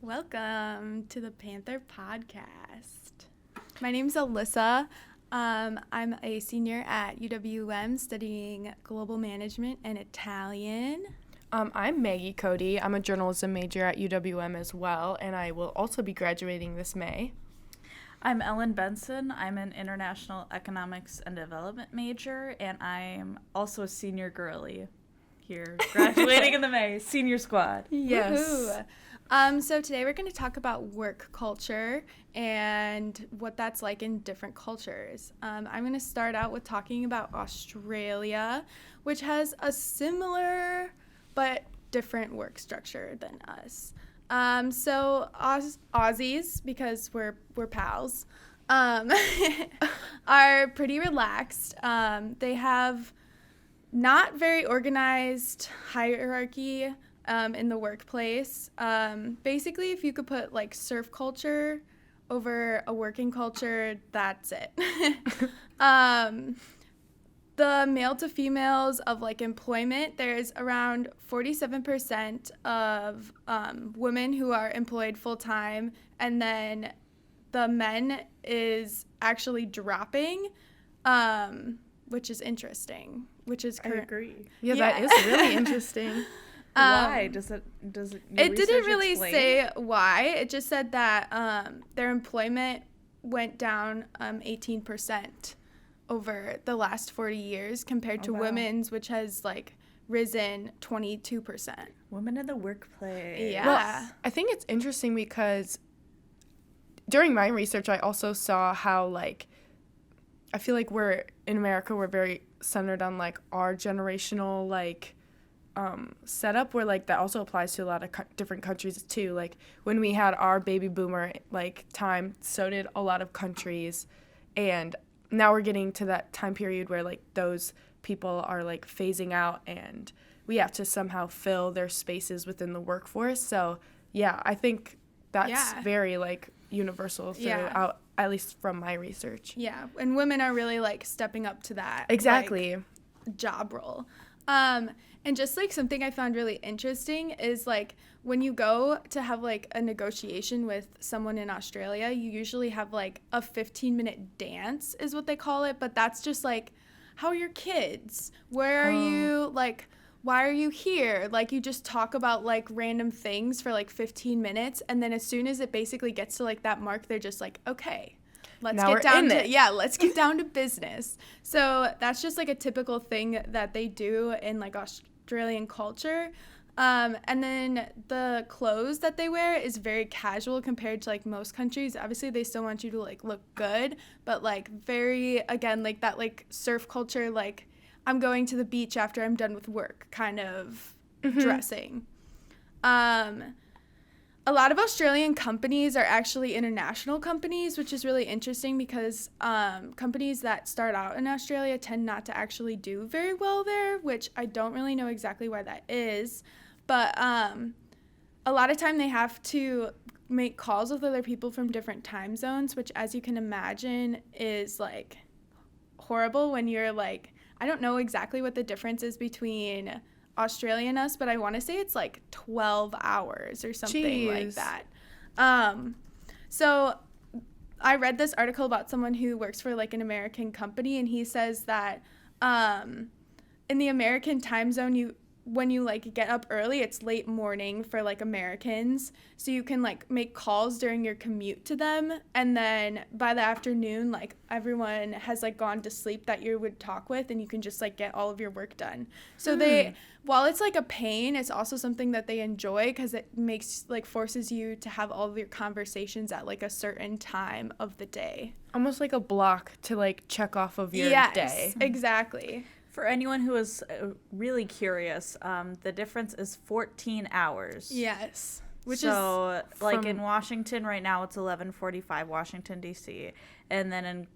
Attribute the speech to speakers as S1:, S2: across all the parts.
S1: Welcome to the Panther Podcast. My name's Alyssa. I'm a senior at UWM studying global management and Italian.
S2: I'm Maggie Cody. I'm a journalism major at UWM as well, and I will also be graduating this May.
S3: I'm Ellen Benson. I'm an international economics and development major, and I'm also a senior girly here, graduating in the May, senior squad.
S2: Yes.
S1: Woo-hoo. So today we're going to talk about work culture and what that's like in different cultures. I'm going to start out with talking about Australia, which has a similar but different work structure than us. So Aussies, because we're pals, are pretty relaxed. They have not very organized hierarchy in the workplace. Basically, if you could put like surf culture over a working culture, that's it. The male to females of like employment, there's around 47% of women who are employed full time, and then the men is actually dropping, which is interesting.
S3: I agree.
S2: Yeah, that is really interesting.
S3: Why does it?
S1: It didn't really say why. It just said that their employment went down 18%. over the last 40 years compared to women's, which has like risen 22%.
S3: Women in the workplace.
S1: Yeah.
S2: Well, I think it's interesting because during my research, I also saw how like I feel like we're in America, we're very centered on like our generational like setup, where like that also applies to a lot of different countries too. Like when we had our baby boomer like time, so did a lot of countries, and now we're getting to that time period where like those people are like phasing out and we have to somehow fill their spaces within the workforce. So yeah, I think that's very like universal throughout, at least from my research.
S1: Yeah, and women are really like stepping up to that
S2: exactly
S1: like, job role. And just like something I found really interesting is like when you go to have like a negotiation with someone in Australia, you usually have like a 15-minute dance is what they call it. But that's just like, how are your kids? Where are you? Like, why are you here? Like, you just talk about like random things for like 15 minutes. And then as soon as it basically gets to like that mark, they're just like, okay. Let's get down to business. So that's just like a typical thing that they do in like Australian culture. And then the clothes that they wear is very casual compared to like most countries. Obviously they still want you to like look good, but like very, again, like that like surf culture, like I'm going to the beach after I'm done with work kind of dressing. A lot of Australian companies are actually international companies, which is really interesting because companies that start out in Australia tend not to actually do very well there, which I don't really know exactly why that is. But a lot of time they have to make calls with other people from different time zones, which, as you can imagine, is like horrible when you're like, I don't know exactly what the difference is between Australia and us, but I want to say it's like 12 hours or something like that. So I read this article about someone who works for like an American company, and he says that in the American time zone, when you like get up early, it's late morning for like Americans, so you can like make calls during your commute to them, and then by the afternoon like everyone has like gone to sleep that you would talk with, and you can just like get all of your work done. So they, while it's like a pain, it's also something that they enjoy because it makes like forces you to have all of your conversations at like a certain time of the day,
S2: almost like a block to like check off of your day.
S1: Exactly.
S3: For anyone who is really curious, the difference is 14 hours.
S1: Yes. Which
S3: is like in Washington right now, it's 11:45 Washington D.C. and then in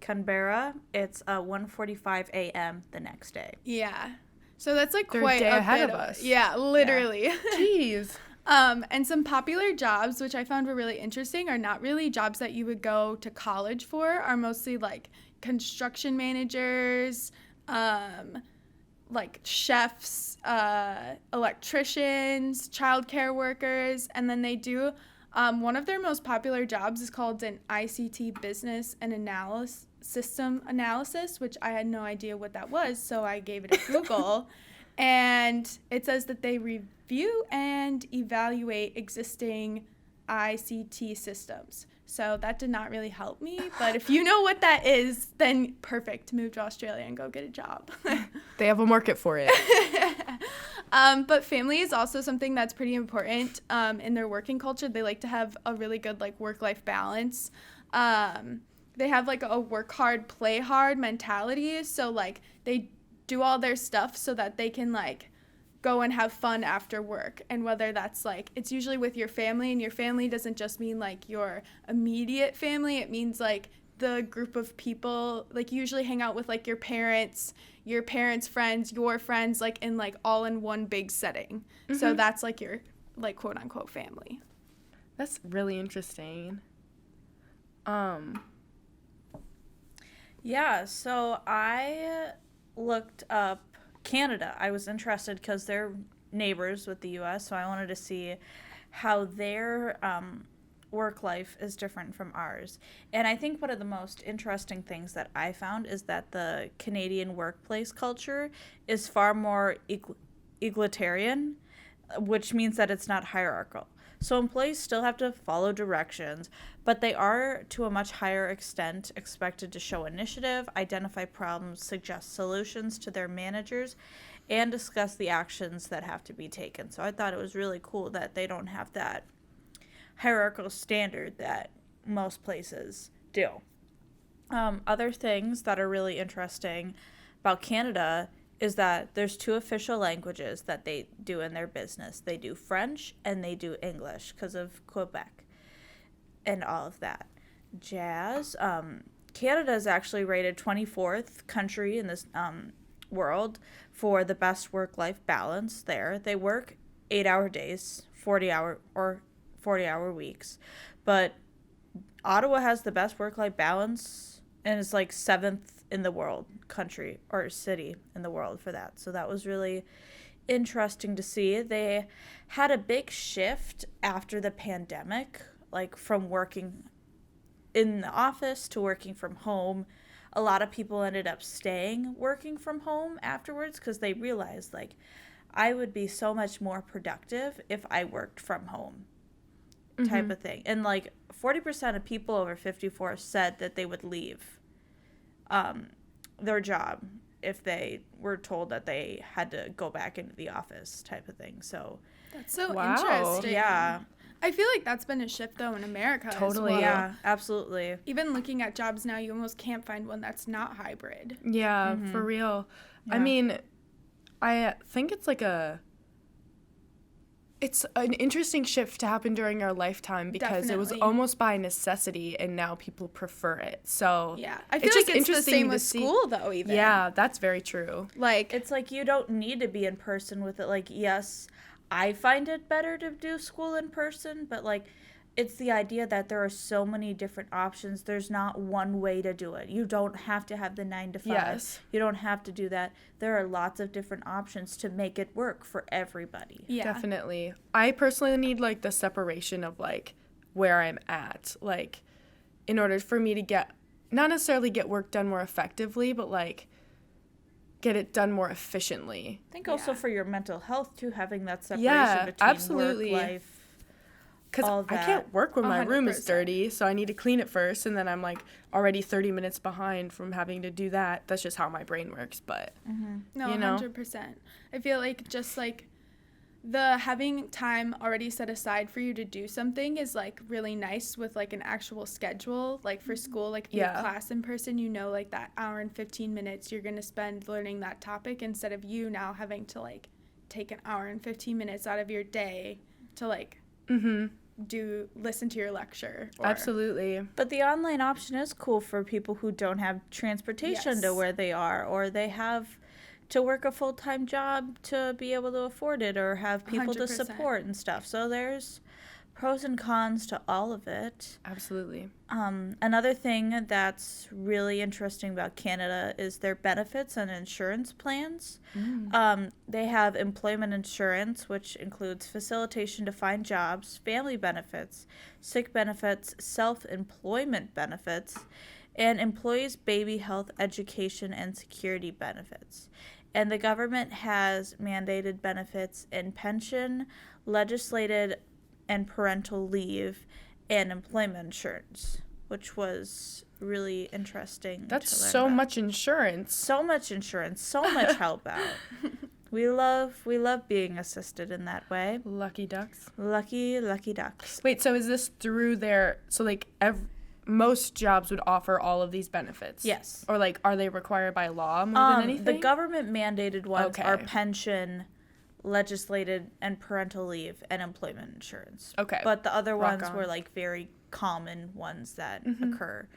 S3: Canberra, it's 1:45 a.m. the next day.
S1: Yeah. So that's like
S2: They're
S1: quite
S2: a day
S1: a
S2: ahead
S1: bit
S2: of us.
S1: Yeah, literally.
S2: Yeah. Jeez.
S1: And some popular jobs, which I found were really interesting, are not really jobs that you would go to college for, are mostly like construction managers, like chefs, electricians, childcare workers, and then they do one of their most popular jobs is called an ICT business and system analysis, which I had no idea what that was, so I gave it a Google. And it says that they review and evaluate existing ICT systems. So that did not really help me, but if you know what that is, then perfect. Move to Australia and go get a job.
S2: They have a market for it.
S1: But family is also something that's pretty important in their working culture. They like to have a really good like work-life balance. They have like a work hard, play hard mentality. So like they do all their stuff so that they can like go and have fun after work. And whether that's like, it's usually with your family, and your family doesn't just mean like your immediate family. It means like the group of people, like you usually hang out with like your parents' friends, your friends, like in like all in one big setting. Mm-hmm. So that's like your like quote unquote family.
S2: That's really interesting.
S3: Yeah, so I looked up Canada. I was interested because they're neighbors with the U.S., so I wanted to see how their work life is different from ours. And I think one of the most interesting things that I found is that the Canadian workplace culture is far more egalitarian, which means that it's not hierarchical. So employees still have to follow directions, but they are, to a much higher extent, expected to show initiative, identify problems, suggest solutions to their managers, and discuss the actions that have to be taken. So I thought it was really cool that they don't have that hierarchical standard that most places do. Other things that are really interesting about Canada is that there's 2 official languages that they do in their business. They do French and they do English because of Quebec and all of that jazz. Canada is actually rated 24th country in this world for the best work-life balance there. They work 8-hour days, 40-hour weeks, but Ottawa has the best work-life balance and is like 7th in the world, country or city in the world for that. So that was really interesting to see. They had a big shift after the pandemic, like from working in the office to working from home. A lot of people ended up staying working from home afterwards because they realized like I would be so much more productive if I worked from home type of thing. And like 40% of people over 54 said that they would leave their job if they were told that they had to go back into the office type of thing. So
S1: that's so interesting.
S3: Yeah.
S1: I feel like that's been a shift though in America
S2: Totally.
S1: as well.
S3: Yeah, absolutely.
S1: Even looking at jobs now, you almost can't find one that's not hybrid.
S2: Yeah, for real. Yeah. I mean, I think it's like it's an interesting shift to happen during our lifetime because it was almost by necessity and now people prefer it. So
S1: yeah, I feel like it's the same with school though even.
S2: Yeah, that's very true.
S1: Like
S3: it's like you don't need to be in person with it. Like yes, I find it better to do school in person, but like it's the idea that there are so many different options. There's not one way to do it. You don't have to have the 9 to 5.
S2: Yes.
S3: You don't have to do that. There are lots of different options to make it work for everybody.
S2: Yeah. Definitely. I personally need like the separation of like where I'm at, like in order for me to not necessarily get work done more effectively, but like get it done more efficiently.
S3: I think also for your mental health too, having that separation between work life.
S2: Because I can't work when my room is dirty, so I need to clean it first, and then I'm, like, already 30 minutes behind from having to do that. That's just how my brain works, but,
S1: No,
S2: you know?
S1: 100%. I feel like just, like, the having time already set aside for you to do something is, like, really nice with, like, an actual schedule. Like, for school, like, if you have class in person, you know, like, that hour and 15 minutes you're going to spend learning that topic instead of you now having to, like, take an hour and 15 minutes out of your day to, like, listen to your lecture.
S2: Absolutely.
S3: But the online option is cool for people who don't have transportation to where they are, or they have to work a full-time job to be able to afford it, or have people 100%. To support and stuff. So there's pros and cons to all of it.
S2: Absolutely.
S3: Another thing that's really interesting about Canada is their benefits and insurance plans. They have employment insurance, which includes facilitation to find jobs, family benefits, sick benefits, self-employment benefits, and employees' baby health, education, and security benefits. And the government has mandated benefits in pension, legislated and parental leave, and employment insurance, which was really interesting.
S2: That's
S3: to learn
S2: so
S3: about.
S2: much insurance.
S3: So much insurance, so much help out. We love being assisted in that way.
S2: Lucky ducks.
S3: Lucky ducks.
S2: Wait, so is this through their, so like most jobs would offer all of these benefits?
S3: Yes.
S2: Or like, are they required by law more than anything?
S3: The government mandated ones
S2: Okay.
S3: are pension, legislated and parental leave, and employment insurance.
S2: Okay.
S3: But the other
S2: Rock
S3: ones
S2: on.
S3: were like very common ones that occur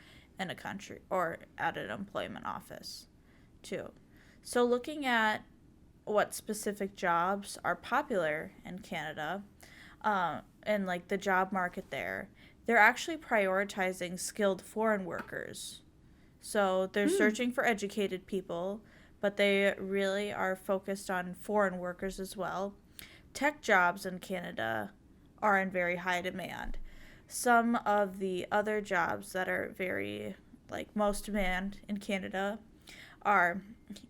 S3: in a country or at an employment office too. So looking at what specific jobs are popular in Canada, and like the job market there, they're actually prioritizing skilled foreign workers. So they're searching for educated people, but they really are focused on foreign workers as well. Tech jobs in Canada are in very high demand. Some of the other jobs that are very, like, most demand in Canada are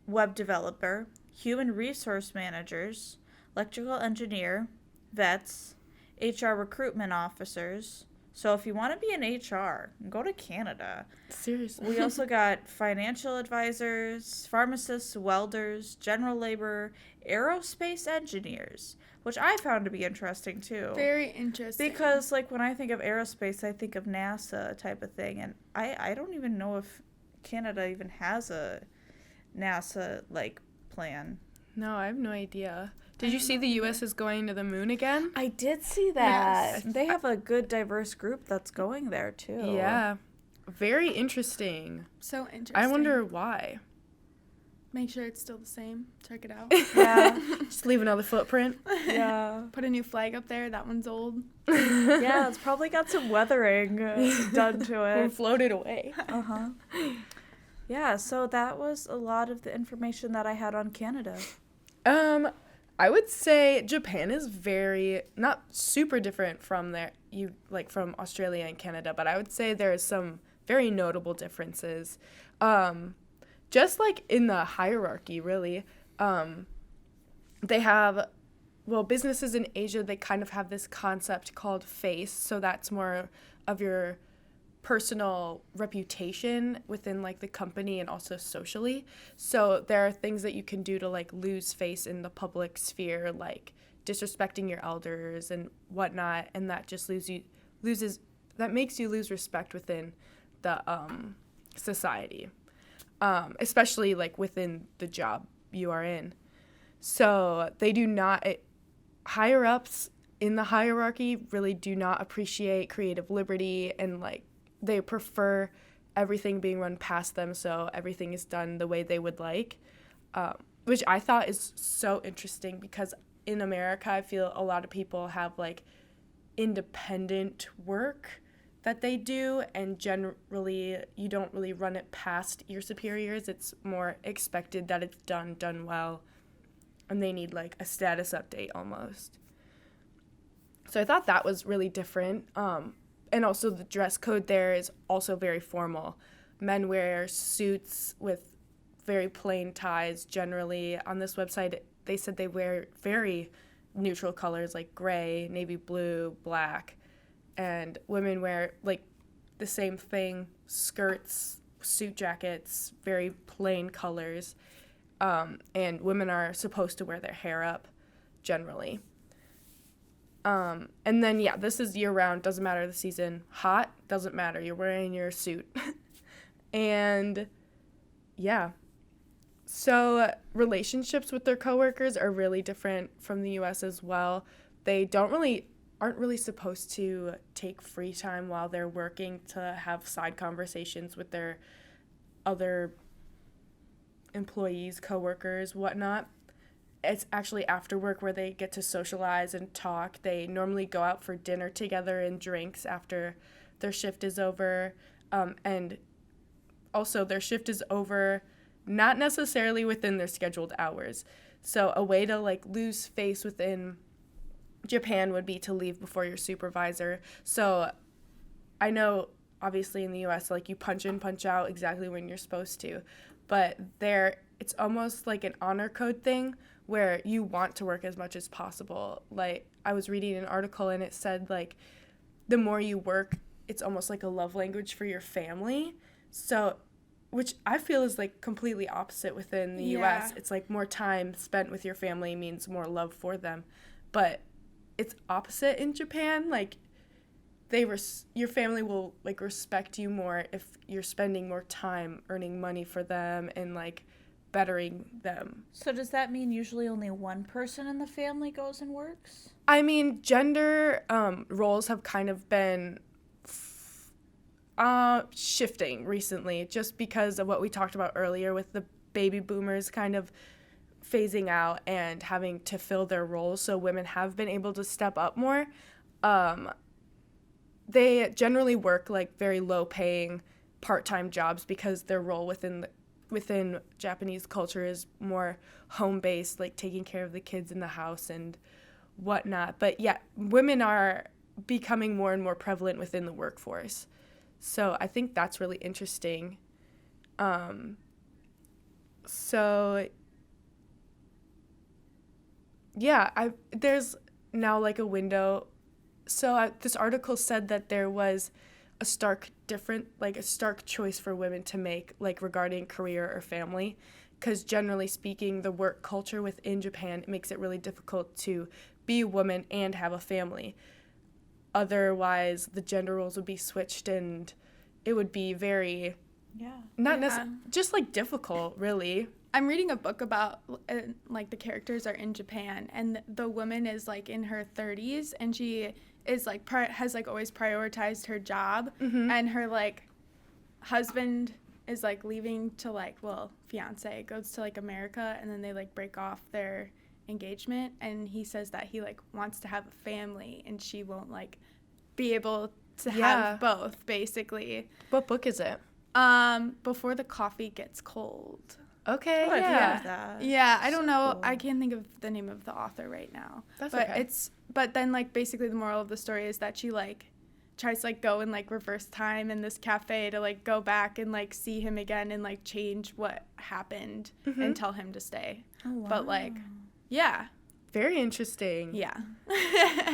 S3: web developer, human resource managers, electrical engineer, vets, HR recruitment officers. So if you want to be in HR, go to Canada.
S2: Seriously.
S3: We also got financial advisors, pharmacists, welders, general labor, aerospace engineers, which I found to be interesting too.
S1: Very interesting.
S3: Because like when I think of aerospace, I think of NASA type of thing, and I don't even know if Canada even has a NASA like plan.
S2: No, I have no idea. Did you see the U.S. is going to the moon again?
S3: I did see that.
S2: Yes.
S3: They have a good diverse group that's going there too.
S2: Yeah. Very interesting.
S1: So interesting.
S2: I wonder why.
S1: Make sure it's still the same. Check it out.
S3: Yeah.
S2: Just leave another footprint.
S3: Yeah.
S1: Put a new flag up there. That one's old.
S3: Yeah, it's probably got some weathering done to
S2: Or
S3: it.
S2: floated away.
S3: Uh-huh. Yeah, so that was a lot of the information that I had on Canada.
S2: I would say Japan is very, not super different from from Australia and Canada, but I would say there is some very notable differences. Just like in the hierarchy, really. They have, businesses in Asia, they kind of have this concept called face, so that's more of your personal reputation within like the company and also socially. So there are things that you can do to like lose face in the public sphere, like disrespecting your elders and whatnot, and that just makes you lose respect within the society, especially like within the job you are in. So they do not, higher ups in the hierarchy really do not appreciate creative liberty, and like they prefer everything being run past them, so everything is done the way they would like, which I thought is so interesting because in America, I feel a lot of people have like independent work that they do, and generally you don't really run it past your superiors. It's more expected that it's done well, and they need like a status update almost. So I thought that was really different. And also the dress code there is also very formal. Men wear suits with very plain ties generally. On this website, they said they wear very neutral colors like gray, navy blue, black. And women wear like the same thing, skirts, suit jackets, very plain colors. And women are supposed to wear their hair up generally. And then, this is year-round, doesn't matter the season. Hot, doesn't matter, you're wearing your suit. And, so relationships with their coworkers are really different from the U.S. as well. They aren't really supposed to take free time while they're working to have side conversations with their other employees, coworkers, whatnot. it's actually after work where they get to socialize and talk. They normally go out for dinner together and drinks after their shift is over. And also their shift is over not necessarily within their scheduled hours. So a way to like lose face within Japan would be to leave before your supervisor. So I know obviously in the US, like you punch in, punch out exactly when you're supposed to. But there, it's almost like an honor code thing where you want to work as much as possible. Like I was reading an article and it said like the more you work, it's almost like a love language for your family. So, which I feel is like completely opposite within the US. It's like more time spent with your family means more love for them. But it's opposite in Japan. Like your family will like respect you more if you're spending more time earning money for them and like bettering them.
S3: So does that mean usually only one person in the family goes and works?
S2: I mean, gender roles have kind of been shifting recently just because of what we talked about earlier with the baby boomers kind of phasing out and having to fill their roles. So women have been able to step up more. They generally work like very low paying part-time jobs because their role within Japanese culture is more home-based, like taking care of the kids in the house and whatnot. But yeah, women are becoming more and more prevalent within the workforce. So I think that's really interesting. So yeah, there's now like a window. So this article said that there was a stark choice for women to make, like regarding career or family, because generally speaking, the work culture within Japan makes it really difficult to be a woman and have a family. Otherwise, the gender roles would be switched, and it would be very just like difficult, really.
S1: I'm reading a book about like the characters are in Japan, and the woman is like in her 30s, and she is like has like always prioritized her job, and her like husband is like leaving to like fiance goes to like America, and then they like break off their engagement, and he says that he like wants to have a family, and she won't like be able to have both, basically.
S2: What book is it?
S1: Before the Coffee Gets Cold.
S2: Okay.
S3: Oh, yeah.
S1: Yeah, I don't know.
S3: Cool.
S1: I can't think of the name of the author right now.
S2: That's
S1: but
S2: okay.
S1: But then like basically the moral of the story is that she like tries to like go and like reverse time in this cafe to like go back and like see him again and like change what happened and tell him to stay.
S3: Oh, wow.
S1: But like, yeah.
S2: Very interesting.
S1: Yeah.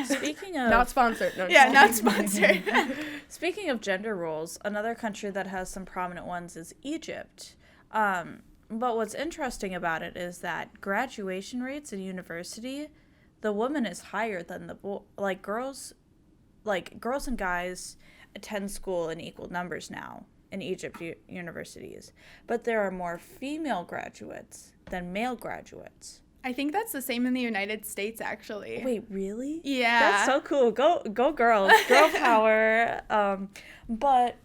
S3: Speaking of...
S2: Not sponsored. No,
S1: yeah, not sponsored.
S3: Speaking of gender roles, another country that has some prominent ones is Egypt. But what's interesting about it is that graduation rates in university, the woman is higher than the boy. Like girls and guys attend school in equal numbers now in Egypt universities, but there are more female graduates than male graduates.
S1: I think that's the same in the United States, actually.
S3: Wait, really?
S1: Yeah.
S3: That's so cool. Go girls. Girl power. But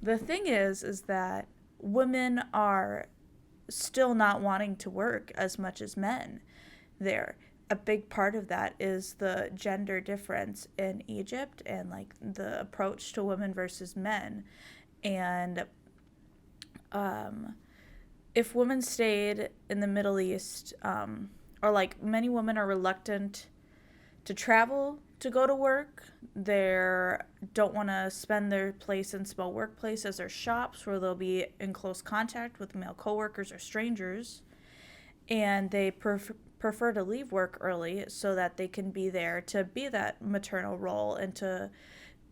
S3: the thing is that women are still not wanting to work as much as men there. A big part of that is the gender difference in Egypt and like the approach to women versus men. And if women stayed in the Middle East, or like many women are reluctant to travel to go to work. They don't want to spend their place in small workplaces or shops where they'll be in close contact with male coworkers or strangers. And they prefer to leave work early so that they can be there to be that maternal role and to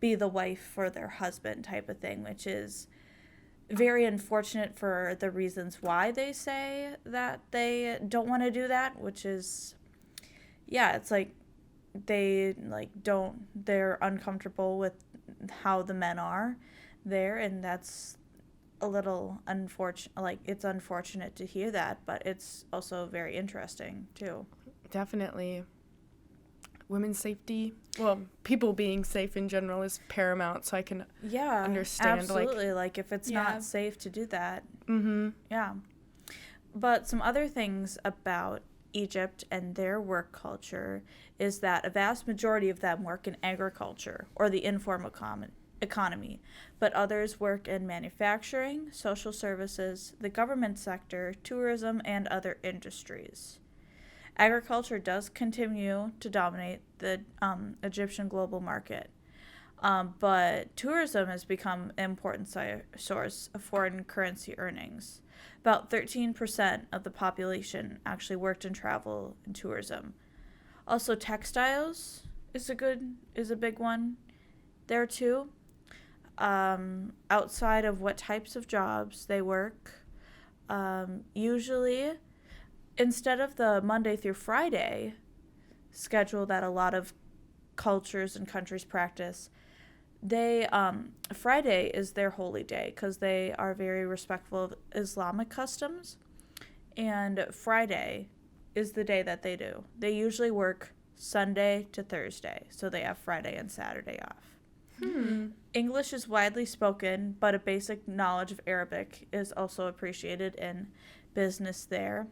S3: be the wife for their husband type of thing, which is very unfortunate for the reasons why they say that they don't want to do that, which is, it's like they're uncomfortable with how the men are there, and that's a little unfortunate. Like, it's unfortunate to hear that, but it's also very interesting too.
S2: Definitely. Women's safety, people being safe in general is paramount, so I can understand.
S3: Absolutely. Like if it's not safe to do that.
S2: Mm-hmm.
S3: Yeah. But some other things about Egypt and their work culture is that a vast majority of them work in agriculture or the informal economy, but others work in manufacturing, social services, the government sector, tourism, and other industries. Agriculture does continue to dominate the Egyptian global market, but tourism has become an important source of foreign currency earnings. About 13% of the population actually worked in travel and tourism. Also, textiles is a big one there too. Outside of what types of jobs they work, usually instead of the Monday through Friday schedule that a lot of cultures and countries practice, they Friday is their holy day because they are very respectful of Islamic customs, and Friday is the day that they do. They usually work Sunday to Thursday, so they have Friday and Saturday off. English is widely spoken, but a basic knowledge of Arabic is also appreciated in business there.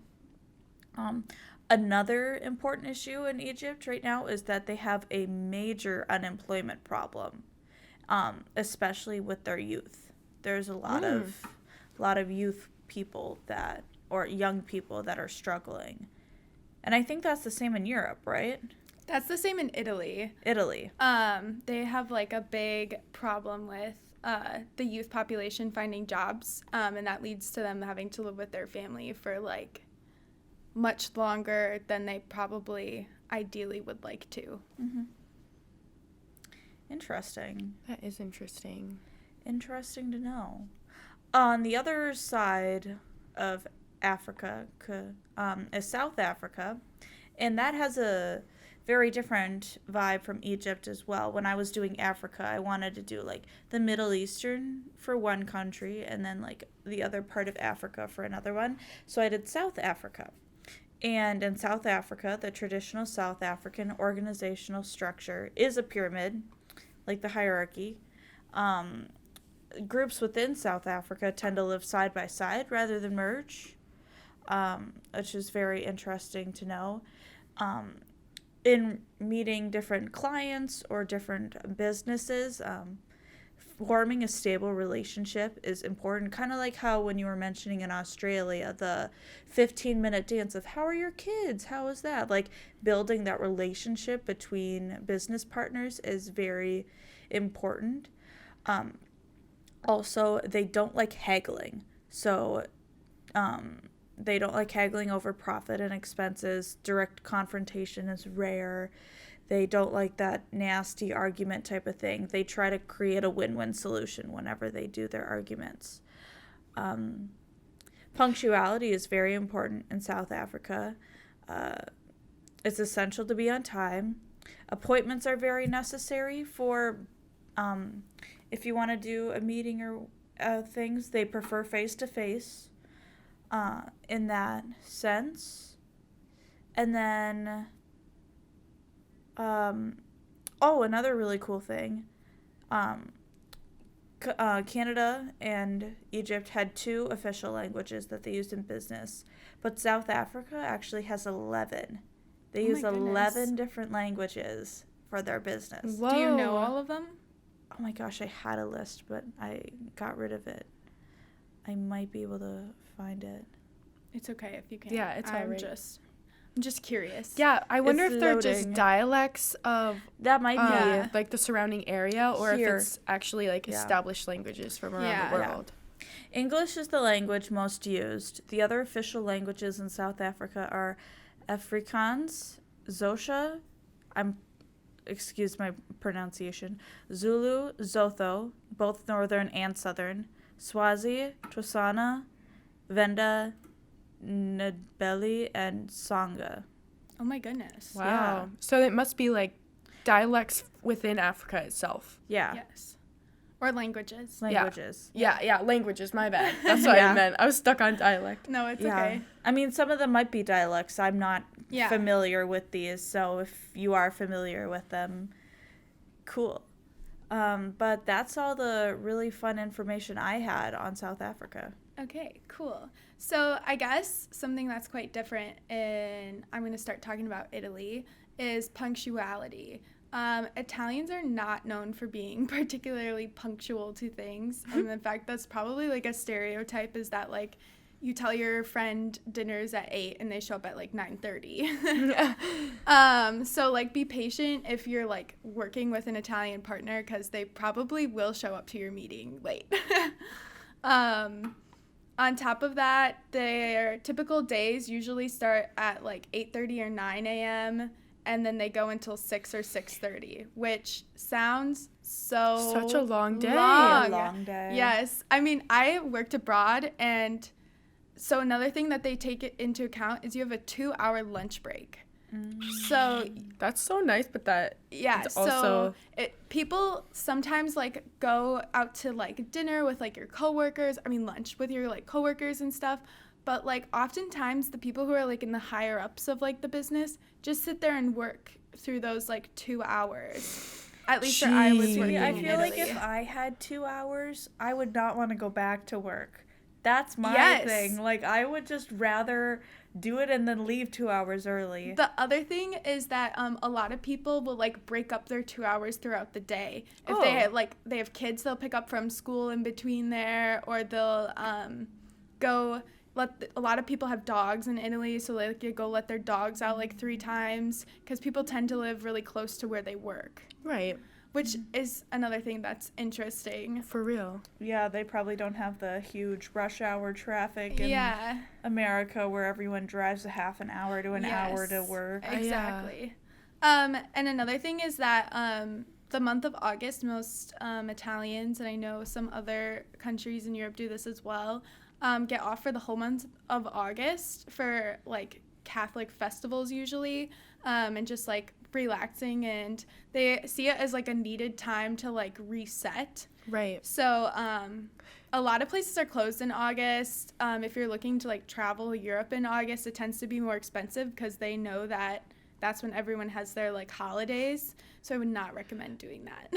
S3: Another important issue in Egypt right now is that they have a major unemployment problem, especially with their youth. There's a lot of youth people or young people that are struggling. And I think that's the same in Europe, right?
S1: That's the same in Italy. They have like a big problem with the youth population finding jobs, and that leads to them having to live with their family for like much longer than they probably ideally would like to.
S3: Mm-hmm. Interesting.
S2: That is interesting.
S3: Interesting to know. On the other side of Africa is South Africa, and that has a very different vibe from Egypt as well. When I was doing Africa, I wanted to do like the Middle Eastern for one country and then like the other part of Africa for another one. So I did South Africa. And in South Africa, the traditional South African organizational structure is a pyramid, like the hierarchy. Groups within South Africa tend to live side by side rather than merge, which is very interesting to know. In meeting different clients or different businesses, forming a stable relationship is important. Kind of like how when you were mentioning in Australia, the 15-minute dance of how are your kids? How is that? Like building that relationship between business partners is very important. Also, they don't like haggling. So they don't like haggling over profit and expenses. Direct confrontation is rare. They don't like that nasty argument type of thing. They try to create a win-win solution whenever they do their arguments. Punctuality is very important in South Africa. It's essential to be on time. Appointments are very necessary for if you want to do a meeting or things. They prefer face-to-face in that sense. And then another really cool thing. Canada and Egypt had 2 official languages that they used in business, but South Africa actually has 11. They use 11 different languages for their business.
S1: Whoa. Do you know all of them?
S3: Oh my gosh, I had a list, but I got rid of it. I might be able to find it.
S1: It's okay if you can't.
S2: Yeah, it's all right.
S1: I'm just curious.
S2: Yeah, I wonder
S3: It's
S2: if they're
S3: loading.
S2: just dialects of
S3: That might be
S2: like the surrounding area, or
S3: Here.
S2: if it's actually like
S3: Yeah.
S2: established languages from around
S1: Yeah.
S2: the world.
S3: English is the language most used. The other official languages in South Africa are Afrikaans, Xhosa, excuse my pronunciation, Zulu, Zotho, both northern and southern, Swazi, Tswana, Venda, Ndebele, and Sangha.
S1: Oh my goodness.
S2: Wow.
S3: Yeah.
S2: So it must be like dialects within Africa itself.
S3: Yeah.
S1: Yes. Or languages.
S3: Languages.
S2: Yeah, languages, my bad. That's what I meant. I was stuck on dialect.
S1: No, it's
S3: Yeah.
S1: okay.
S3: I mean, some of them might be dialects. I'm not
S1: Yeah.
S3: familiar with these, so if you are familiar with them, cool. But that's all the really fun information I had on South Africa.
S1: Okay, cool. So I guess something that's quite different, and I'm going to start talking about Italy, is punctuality. Italians are not known for being particularly punctual to things. In fact, that's probably like a stereotype, is that like you tell your friend dinner's at 8 and they show up at like 9:30. So like be patient if you're like working with an Italian partner, because they probably will show up to your meeting late. On top of that, their typical days usually start at like 8:30 or 9 a.m. and then they go until 6 or 6:30, which sounds
S2: such a long day.
S3: Long day.
S1: Yes. I mean, I worked abroad, and so another thing that they take into account is you have a 2-hour lunch break. So
S2: that's so nice, but that
S1: so people sometimes like go out to like dinner with like your coworkers, lunch with your like coworkers and stuff, but like oftentimes the people who are like in the higher ups of like the business just sit there and work through those like 2 hours. At least where I was working.
S3: I
S1: in
S3: feel like
S1: Italy.
S3: if I had 2 hours, I would not want to go back to work. That's my thing. Like, I would just rather do it and then leave 2 hours early.
S1: The other thing is that a lot of people will like break up their 2 hours throughout the day. If they have kids, they'll pick up from school in between there, or they'll a lot of people have dogs in Italy, so like you go let their dogs out like 3 times, because people tend to live really close to where they work.
S2: Right.
S1: Which is another thing that's interesting.
S2: For real.
S3: Yeah, they probably don't have the huge rush hour traffic in America where everyone drives a half an hour to an hour to work.
S1: Exactly. And another thing is that the month of August, most Italians, and I know some other countries in Europe do this as well, get off for the whole month of August for like Catholic festivals usually, and just like relaxing, and they see it as like a needed time to like reset.
S2: Right.
S1: So a lot of places are closed in August. If you're looking to like travel Europe in August, it tends to be more expensive because they know that that's when everyone has their like holidays. So I would not recommend doing that.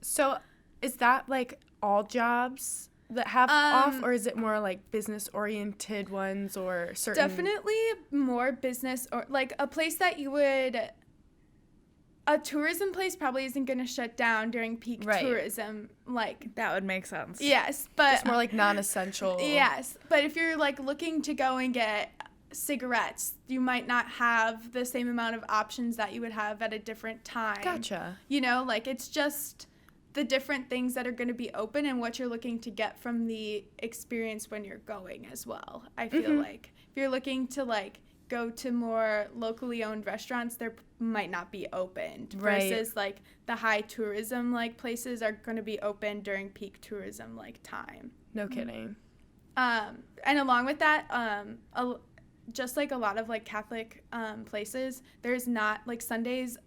S2: So is that like all jobs that have off, or is it more like business oriented ones, or certain?
S1: Definitely more business, or like a place that you would. A tourism place probably isn't going to shut down during peak tourism. Like
S3: that would make sense.
S1: Yes, but
S2: it's more like non-essential.
S1: Yes, but if you're like looking to go and get cigarettes, you might not have the same amount of options that you would have at a different time.
S2: Gotcha.
S1: You know, like it's just the different things that are going to be open and what you're looking to get from the experience when you're going as well. I feel like if you're looking to like go to more locally owned restaurants, they might not be opened versus like the high tourism like places are going to be open during peak tourism like time.
S2: No kidding.
S1: And along with that, just like a lot of like Catholic places, there's not like Sundays,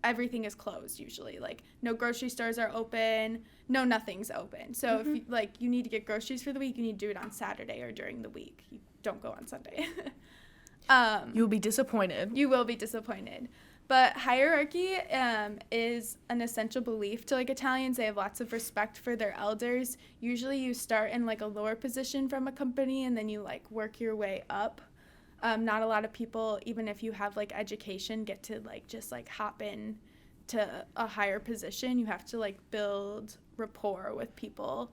S1: everything is closed usually. Like no grocery stores are open, no nothing's open. So if you, like you need to get groceries for the week, you need to do it on Saturday or during the week. You don't go on Sunday.
S2: You'll be disappointed.
S1: You will be disappointed. But hierarchy is an essential belief to like Italians. They have lots of respect for their elders. Usually you start in like a lower position from a company and then you like work your way up. Not a lot of people, even if you have like education, get to like just like hop in to a higher position. You have to like build rapport with people.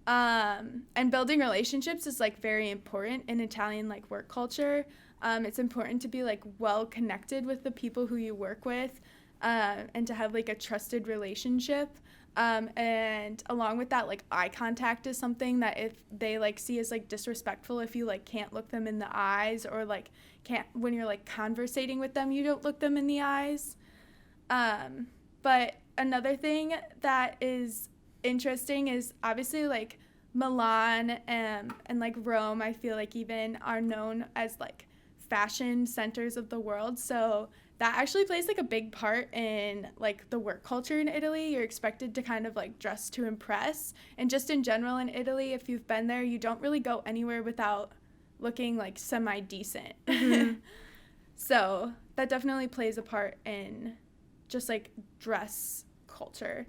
S1: And building relationships is like very important in Italian like work culture. It's important to be like well connected with the people who you work with, and to have like a trusted relationship. And along with that, like eye contact is something that if they like see as like disrespectful, if you like can't look them in the eyes, or like can't, when you're like conversating with them, you don't look them in the eyes. But another thing that is interesting is obviously like Milan and like Rome, I feel like even are known as like fashion centers of the world. So that actually plays like a big part in like the work culture in Italy. You're expected to kind of like dress to impress. And just in general in Italy, if you've been there, you don't really go anywhere without looking like semi-decent. So that definitely plays a part in just like dress culture.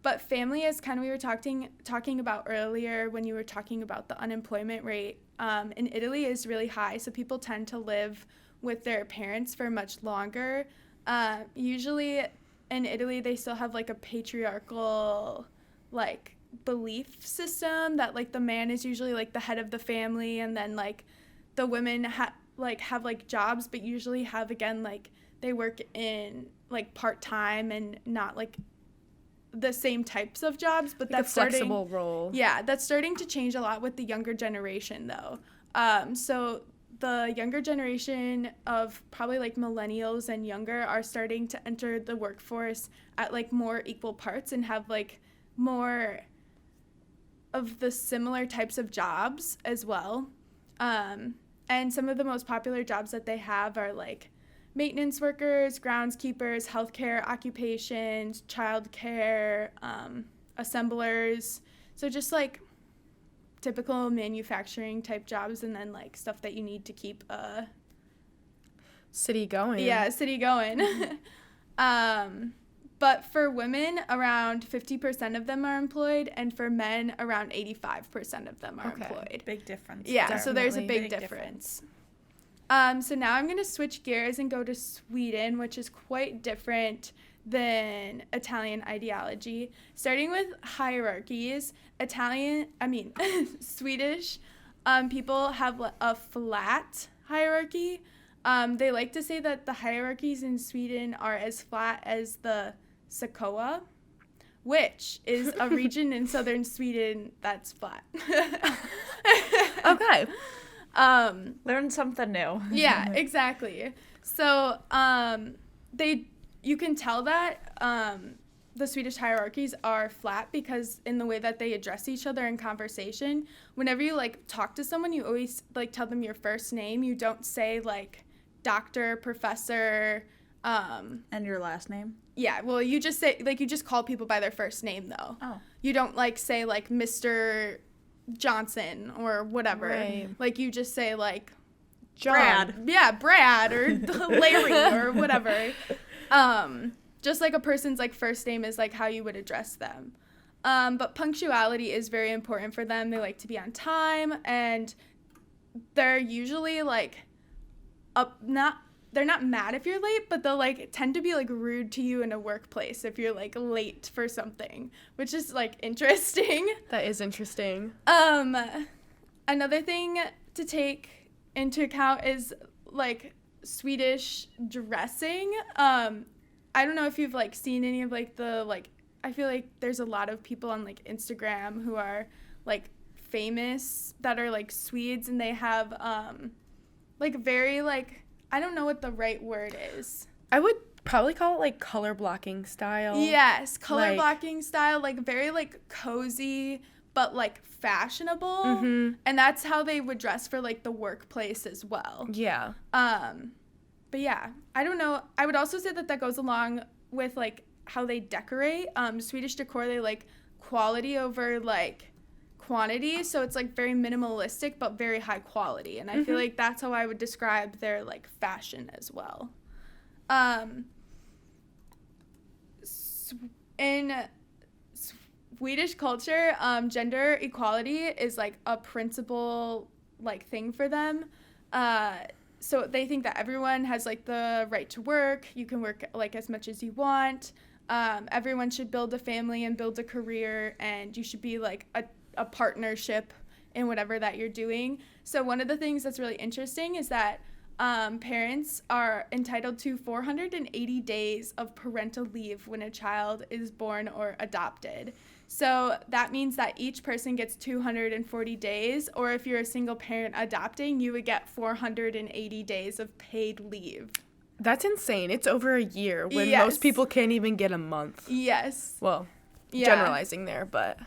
S1: But family is kind of, we were talking about earlier when you were talking about the unemployment rate in Italy is really high. So people tend to live with their parents for much longer. Usually in Italy, they still have like a patriarchal like belief system that like the man is usually like the head of the family, and then like the women have like jobs, but usually have, again, like they work in like part-time and not like the same types of jobs, but
S2: like
S1: that's
S2: a flexible role.
S1: Yeah, that's starting to change a lot with the younger generation though. So the younger generation of probably like millennials and younger are starting to enter the workforce at like more equal parts and have like more of the similar types of jobs as well. And some of the most popular jobs that they have are like maintenance workers, groundskeepers, healthcare occupations, childcare, assemblers. So just like typical manufacturing type jobs, and then like stuff that you need to keep
S2: city going.
S1: Yeah, city going. But for women, around 50% of them are employed, and for men, around 85% of them are employed.
S3: Big difference.
S1: Yeah,
S2: Definitely.
S1: so there's a big difference. So now I'm going to switch gears and go to Sweden, which is quite different than Italian ideology. Starting with hierarchies, Swedish people have a flat hierarchy. They like to say that the hierarchies in Sweden are as flat as the Sakoa, which is a region in southern Sweden that's flat.
S2: Okay.
S3: Learn something new.
S1: Yeah, exactly. So you can tell that the Swedish hierarchies are flat because in the way that they address each other in conversation, whenever you like talk to someone, you always like tell them your first name. You don't say like doctor, professor,
S3: and your last name?
S1: Yeah, well, you just say like you just call people by their first name though.
S3: Oh.
S1: You don't like say like Mr. Johnson or whatever.
S2: Right.
S1: Like you just say like
S2: John.
S3: Brad.
S1: Yeah, Brad or Larry or whatever. Just like a person's like first name is like how you would address them. But punctuality is very important for them. They like to be on time, and they're usually like they're not mad if you're late, but they'll like tend to be like rude to you in a workplace if you're like late for something, which is like interesting.
S2: That is interesting.
S1: Another thing to take into account is like Swedish dressing. I don't know if you've like seen any of like the like, I feel like there's a lot of people on like Instagram who are like famous that are like Swedes, and they have like very like, I don't know what the right word is.
S2: I would probably call it like color blocking style.
S1: Yes, color blocking style, like very like cozy but like fashionable.
S2: Mm-hmm.
S1: And that's how they would dress for like the workplace as well.
S2: Yeah.
S1: But yeah, I don't know. I would also say that goes along with like how they decorate. Swedish decor, they like quality over like quantity, so it's like very minimalistic but very high quality, and I feel like that's how I would describe their like fashion as well. In Swedish culture, gender equality is like a principal like thing for them. So they think that everyone has like the right to work. You can work like as much as you want. Everyone should build a family and build a career, and you should be like a partnership in whatever that you're doing. So one of the things that's really interesting is that parents are entitled to 480 days of parental leave when a child is born or adopted. So that means that each person gets 240 days, or if you're a single parent adopting, you would get 480 days of paid leave.
S2: That's insane. It's over a year when
S1: Yes.
S2: most people can't even get a month.
S1: Yes.
S2: Well,
S1: Yeah.
S2: generalizing there, but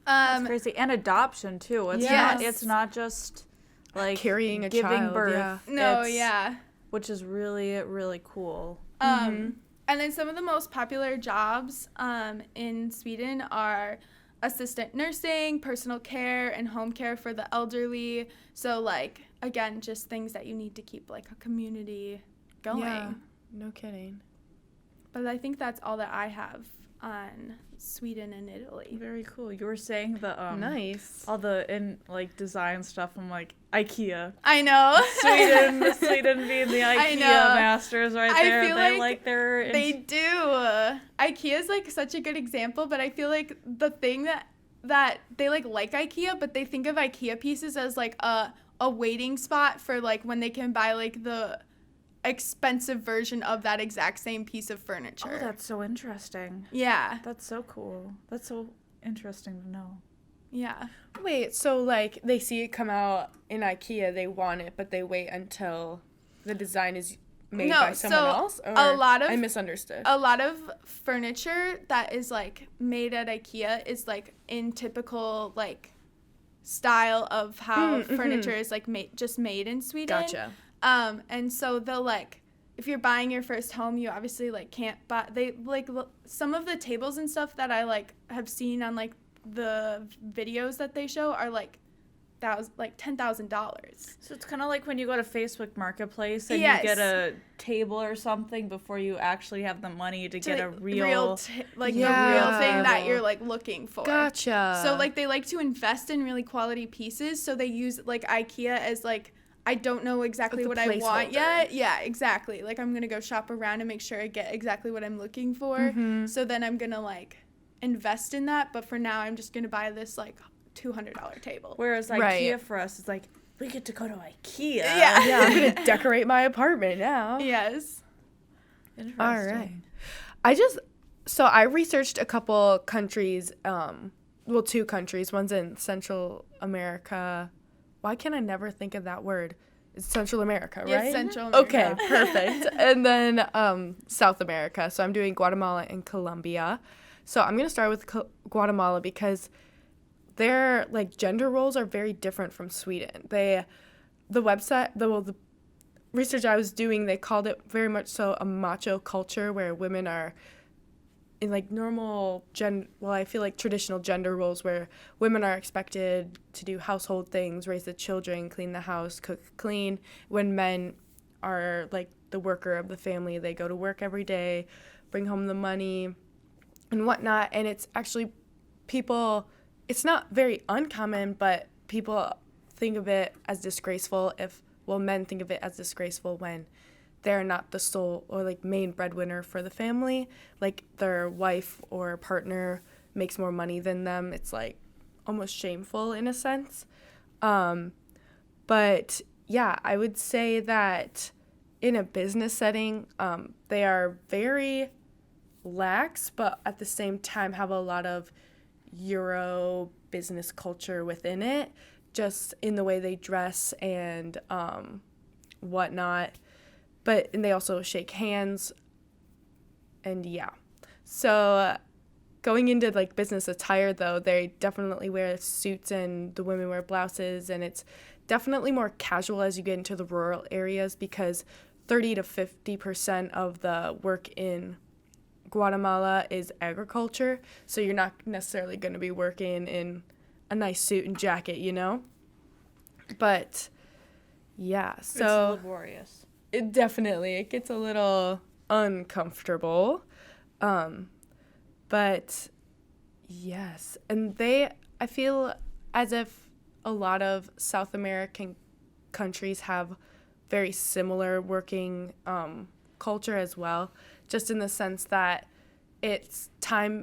S3: That's crazy. And adoption, too. It's not just like
S2: carrying a
S3: giving
S2: child,
S3: birth.
S2: yeah.
S1: No,
S3: It's-
S1: yeah.
S3: Which is really, really cool.
S1: And then some of the most popular jobs in Sweden are assistant nursing, personal care, and home care for the elderly. So, like, again, just things that you need to keep, like, a community going.
S2: yeah, no kidding.
S1: But I think that's all that I have on Sweden and Italy.
S3: Very cool. You were saying the
S2: Nice.
S3: all the design stuff. I'm like IKEA.
S1: I know.
S3: Sweden being the IKEA
S1: know.
S3: masters right there.
S1: I feel
S3: They
S1: like
S3: their
S1: they do. IKEA is like such a good example, but I feel like the thing that they like IKEA, but they think of IKEA pieces as like a waiting spot for like when they can buy like the expensive version of that exact same piece of furniture.
S3: Oh, that's so interesting.
S1: Yeah.
S3: That's so cool. That's so interesting to know.
S1: Yeah.
S2: Wait, so like they see it come out in IKEA, they want it, but they wait until the design is made by someone else? Or I misunderstood.
S1: A lot of furniture that is like made at IKEA is like in typical like style of how furniture is like made in Sweden.
S2: Gotcha.
S1: And so they'll like, if you're buying your first home, you obviously like can't buy, they like some of the tables and stuff that I like have seen on like the videos that they show are like $10,000.
S3: So it's kind of like when you go to Facebook Marketplace and
S1: Yes.
S3: you get a table or something before you actually have the money to get a real
S1: the real
S2: Yeah.
S1: thing that you're like looking for.
S2: Gotcha.
S1: So like they like to invest in really quality pieces, so they use like IKEA as like, I don't know exactly
S2: Like
S1: what
S2: the
S1: I want
S2: placeholder.
S1: yet. Yeah, exactly. Like I'm gonna go shop around and make sure I get exactly what I'm looking for.
S2: Mm-hmm.
S1: So then I'm gonna like invest in that, but for now I'm just gonna buy this like $200 table.
S3: Whereas IKEA
S2: Right.
S3: for us is like, we get to go to IKEA.
S1: Yeah.
S2: Yeah, I'm going to decorate my apartment now.
S1: Yes.
S3: Interesting.
S2: All right. So I researched a couple countries, two countries. One's in Central America. Why can I never think of that word? It's Central America, right?
S1: Yes, Central America.
S2: Okay, perfect. And then South America. So I'm doing Guatemala and Colombia. So I'm going to start with Guatemala because their like gender roles are very different from Sweden. The research I was doing, they called it very much so a macho culture where women are in like I feel like traditional gender roles where women are expected to do household things, raise the children, clean the house, cook, clean, when men are like the worker of the family. They go to work every day, bring home the money and whatnot. And it's actually it's not very uncommon, but people think of it as disgraceful men think of it as disgraceful when they're not the sole or like main breadwinner for the family. Like their wife or partner makes more money than them. It's like almost shameful in a sense. But yeah, I would say that in a business setting, they are very lax, but at the same time have a lot of Euro business culture within it, just in the way they dress and whatnot. And they also shake hands, and yeah. So going into like business attire though, they definitely wear suits and the women wear blouses, and it's definitely more casual as you get into the rural areas because 30 to 50% of the work in Guatemala is agriculture, so you're not necessarily going to be working in a nice suit and jacket, you know? But yeah, so
S3: It's laborious.
S2: it gets a little uncomfortable. But yes, and I feel as if a lot of South American countries have very similar working culture as well, just in the sense that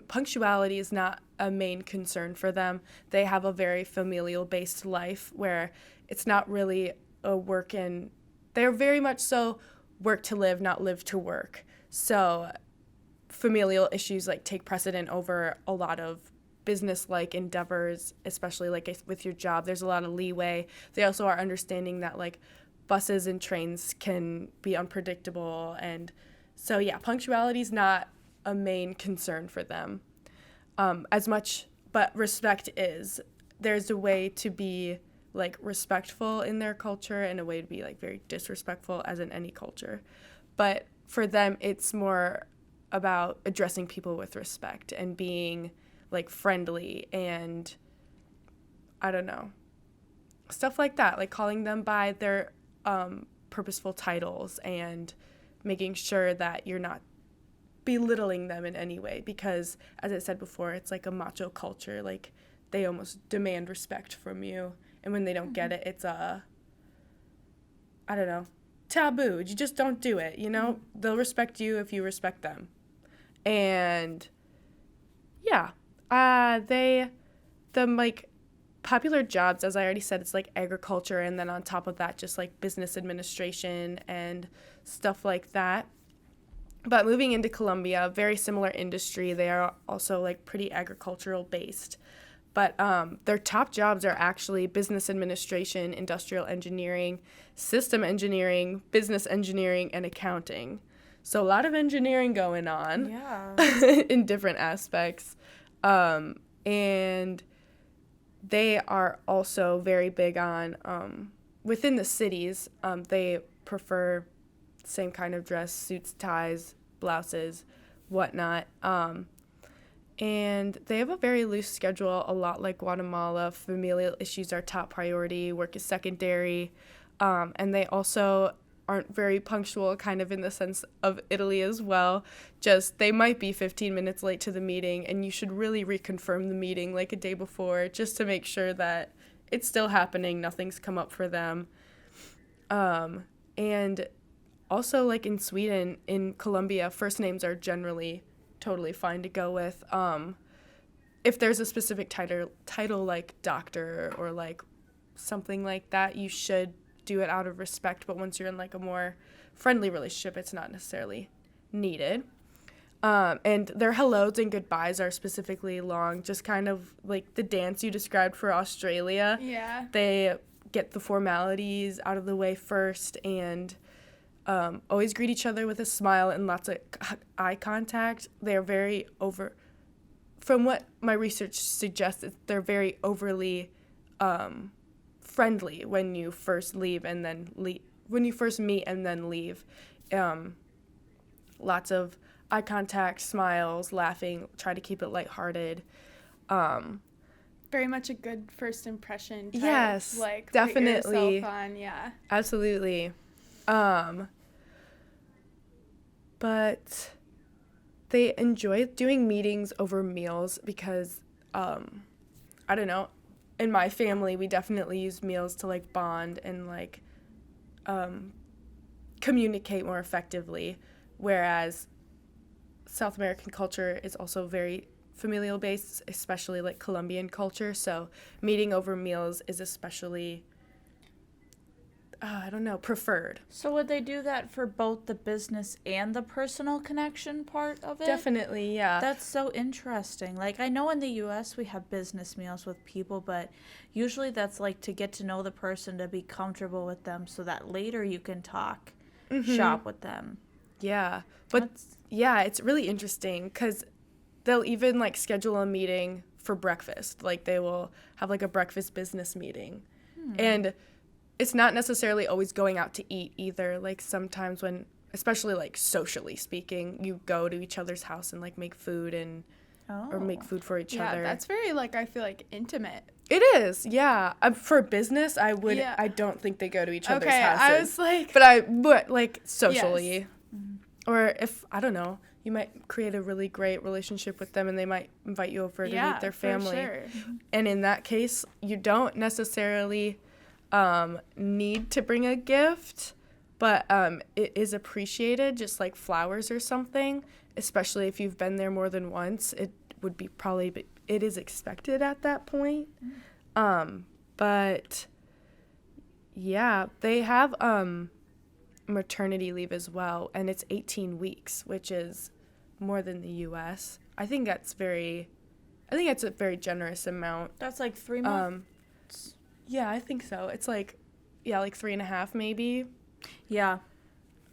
S2: punctuality is not a main concern for them. They have a very familial based life where it's not really they're very much so work to live, not live to work. So familial issues like take precedent over a lot of business-like endeavors, especially like with your job. There's a lot of leeway. They also are understanding that like buses and trains can be unpredictable, and so yeah, punctuality is not a main concern for them as much, but respect is. There's a way to be like respectful in their culture and a way to be like very disrespectful, as in any culture. But for them, it's more about addressing people with respect and being like friendly and I don't know, stuff like that, like calling them by their purposeful titles and making sure that you're not belittling them in any way, because as I said before, it's like a macho culture. Like, they almost demand respect from you, and when they don't get it, it's I don't know, taboo. You just don't do it, you know? They'll respect you if you respect them. And yeah, the like popular jobs, as I already said, it's like agriculture, and then on top of that, just like business administration and stuff like that. But moving into Colombia, very similar industry. They are also like pretty agricultural based. But their top jobs are actually business administration, industrial engineering, system engineering, business engineering, and accounting. So a lot of engineering going on in different aspects. And they are also very big on, within the cities, they prefer same kind of dress, suits, ties, blouses, whatnot. And they have a very loose schedule, a lot like Guatemala. Familial issues are top priority, work is secondary. And they also aren't very punctual, kind of in the sense of Italy as well. Just they might be 15 minutes late to the meeting, and you should really reconfirm the meeting like a day before just to make sure that it's still happening, nothing's come up for them. And also, like in Sweden, in Colombia, first names are generally totally fine to go with. If there's a specific title like doctor or like something like that, you should do it out of respect, but once you're in like a more friendly relationship, it's not necessarily needed. And their hellos and goodbyes are specifically long, just kind of like the dance you described for Australia.
S1: Yeah.
S2: They get the formalities out of the way first, and always greet each other with a smile and lots of eye contact. They're very from what my research suggests, they're very overly friendly when you first leave and then when you first meet and then leave. Lots of eye contact, smiles, laughing, try to keep it lighthearted.
S1: Very much a good first impression type.
S2: Yes,
S1: like,
S2: definitely.
S1: Put yourself on, yeah.
S2: Absolutely. But they enjoy doing meetings over meals because, I don't know, in my family, we definitely use meals to, like, bond and, like, communicate more effectively, whereas South American culture is also very familial based, especially, like, Colombian culture, so meeting over meals is especially, I don't know, preferred.
S3: So would they do that for both the business and the personal connection part of it?
S2: Definitely, yeah.
S3: That's so interesting. Like, I know in the U.S. we have business meals with people, but usually that's like to get to know the person, to be comfortable with them, so that later you can talk, shop with them.
S2: Yeah, but yeah, it's really interesting because they'll even like schedule a meeting for breakfast. Like they will have like a breakfast business meeting. And it's not necessarily always going out to eat either. Like sometimes when, especially like socially speaking, you go to each other's house and like make food and or make food for each other.
S1: Yeah, that's very like, I feel like intimate.
S2: It is, yeah. For business, I don't think they go to each other's houses.
S1: I was like,
S2: but like socially.
S1: Yes.
S2: Or if, I don't know, you might create a really great relationship with them and they might invite you over to meet their family.
S1: For sure.
S2: And in that case, you don't necessarily need to bring a gift, but it is appreciated, just like flowers or something, especially if you've been there more than once. It would be it is expected at that point. But yeah, they have maternity leave as well, and it's 18 weeks, which is more than the U.S. I think that's a very generous amount.
S3: That's like 3 months.
S2: Yeah, I think so. It's like 3.5 maybe.
S3: Yeah.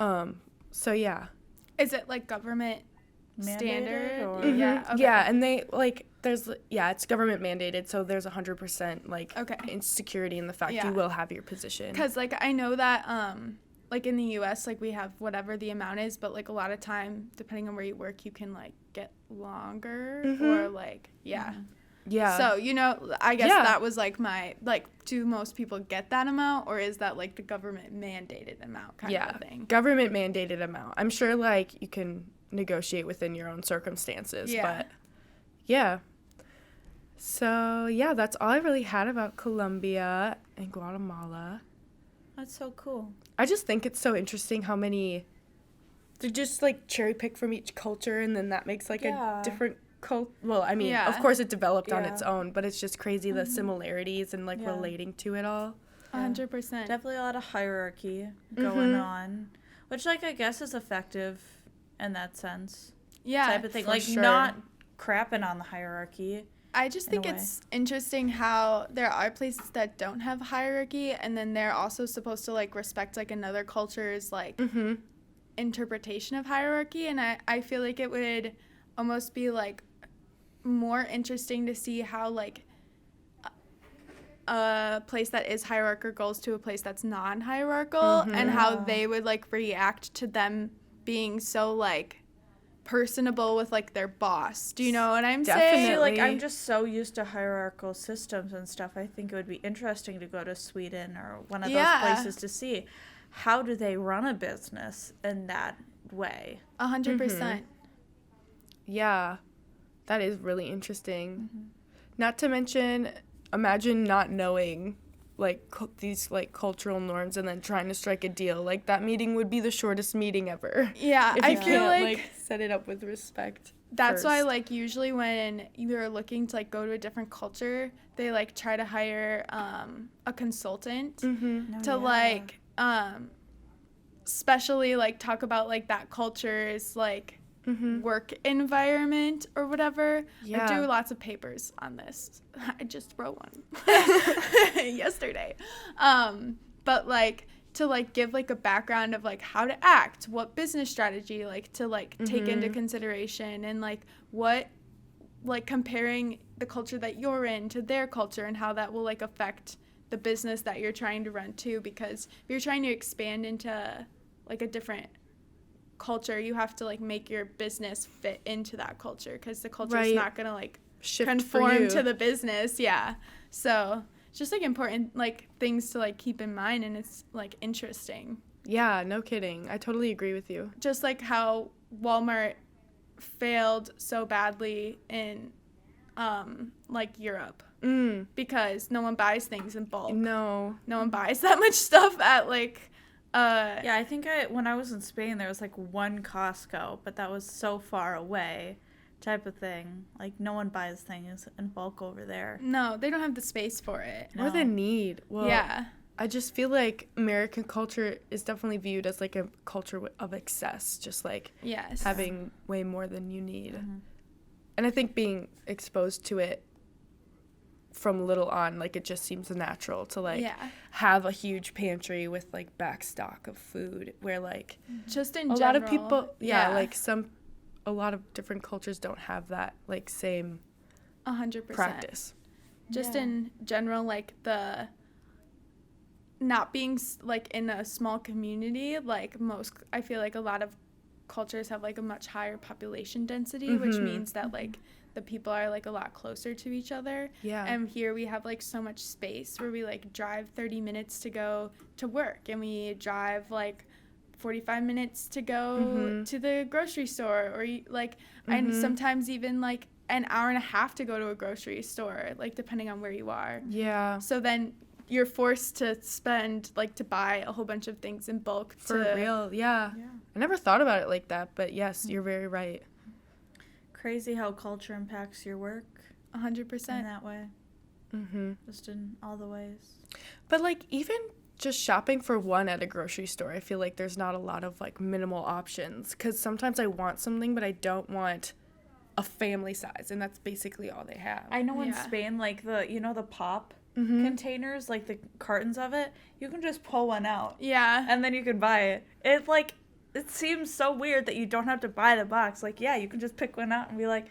S2: So yeah.
S1: Is it like government standard?
S3: Or?
S2: Mm-hmm.
S1: Yeah. Okay.
S2: Yeah, and they it's government mandated, so there's 100% like security in the fact you will have your position.
S1: Because like I know that like in the U.S. like we have whatever the amount is, but like a lot of time depending on where you work, you can like get longer or like
S2: Yeah.
S1: So, I guess that was like my, like, do most people get that amount, or is that like the government mandated amount kind of a thing?
S2: Government mandated amount. I'm sure like you can negotiate within your own circumstances.
S1: Yeah.
S2: But yeah. So yeah, that's all I really had about Colombia and Guatemala.
S3: That's so cool.
S2: I just think it's so interesting how many they just like cherry pick from each culture, and then that makes like a different well, I mean,
S1: Yeah.
S2: of course it developed on
S3: Yeah.
S2: its own, but it's just crazy the similarities and like
S3: Yeah.
S2: relating to it all.
S1: 100%.
S3: Definitely a lot of hierarchy going on, which like I guess is effective in that sense.
S1: Yeah.
S3: Type of thing.
S2: for
S3: Like
S2: sure.
S3: not crapping on the hierarchy.
S1: I just think
S3: in a
S1: it's interesting how there are places that don't have hierarchy, and then they're also supposed to like respect like another culture's like interpretation of hierarchy, and I feel like it would almost be like more interesting to see how like a place that is hierarchical goes to a place that's non-hierarchical, and how they would like react to them being so like personable with like their boss. Do you know what I'm
S3: I
S1: saying?
S3: feel like
S2: Definitely.
S3: I'm just so used to hierarchical systems and stuff. I think it would be interesting to go to Sweden or one of those
S1: Yeah.
S3: places to see how do they run a business in that way.
S1: 100%.
S2: Yeah, that is really interesting. Not to mention, imagine not knowing like these like cultural norms and then trying to strike a deal. Like that meeting would be the shortest meeting ever.
S1: Yeah,
S2: If
S1: I
S2: you
S1: feel
S2: can't
S1: like
S2: set it up with respect.
S1: that's why
S2: first.
S1: like usually when you're looking to like go to a different culture, they like try to hire a consultant to like specially like talk about like that culture's like work environment or whatever.
S2: Yeah.
S1: I do lots of papers on this. I just wrote one yesterday. But like to like give like a background of like how to act, what business strategy like to like take into consideration, and like what like comparing the culture that you're in to their culture and how that will like affect the business that you're trying to run too. Because if you're trying to expand into like a different culture, you have to like make your business fit into that culture, because the culture is
S2: Right.
S1: not gonna like
S2: Shift for
S1: conform
S2: you.
S1: to the business. Yeah, so it's just like important like things to like keep in mind, and it's like interesting,
S2: Yeah, no kidding. I totally agree with you.
S1: just like how Walmart failed so badly in like Europe, because no one buys things in bulk.
S2: No.
S1: No one buys that much stuff at like
S3: Yeah, I think when I was in Spain, there was like one Costco, but that was so far away, type of thing. Like no one buys things in bulk over there.
S1: no, they don't have the space for it.
S2: Or the need. Well,
S1: Yeah.
S2: I just feel like American culture is definitely viewed as like a culture of excess, just like
S1: Yes.
S2: having way more than you need. And I think being exposed to it from little on, like it just seems natural to like
S1: Yeah.
S2: have a huge pantry with like back stock of food, where like
S1: Just in
S2: a
S1: general.
S2: lot of people, like a lot of different cultures don't have that like same
S1: 100%.
S2: practice.
S1: Just
S3: Yeah.
S1: in general, like the not being like in a small community, like I feel like a lot of cultures have like a much higher population density, which means that like the people are like a lot closer to each other.
S2: Yeah.
S1: And here we have like so much space where we like drive 30 minutes to go to work, and we drive like 45 minutes to go to the grocery store, or like and sometimes even like an hour and a half to go to a grocery store, like depending on where you are.
S2: Yeah.
S1: So then you're forced to spend like to buy a whole bunch of things in bulk
S2: For real, yeah. I never thought about it like that, but yes, you're very right.
S3: Crazy how culture impacts your work
S1: 100%.
S3: in that way. Just in all the ways.
S2: But like even just shopping for one at a grocery store, I feel like there's not a lot of like minimal options, because sometimes I want something, but I don't want a family size, and that's basically all they have.
S3: I know in
S1: Yeah.
S3: Spain, like the pop containers, like the cartons of it, you can just pull one out
S1: Yeah.
S3: and then you can buy it. It seems so weird that you don't have to buy the box. Like, yeah, you can just pick one out and be like,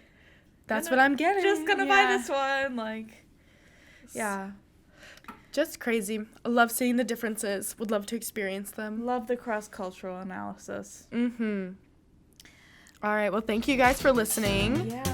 S2: That's what I'm getting.
S3: just gonna
S1: Yeah.
S3: buy this one. Like, yeah.
S2: Just crazy. I love seeing the differences. Would love to experience them.
S3: Love the cross-cultural analysis.
S2: All right. Well, thank you guys for listening.
S3: Yeah.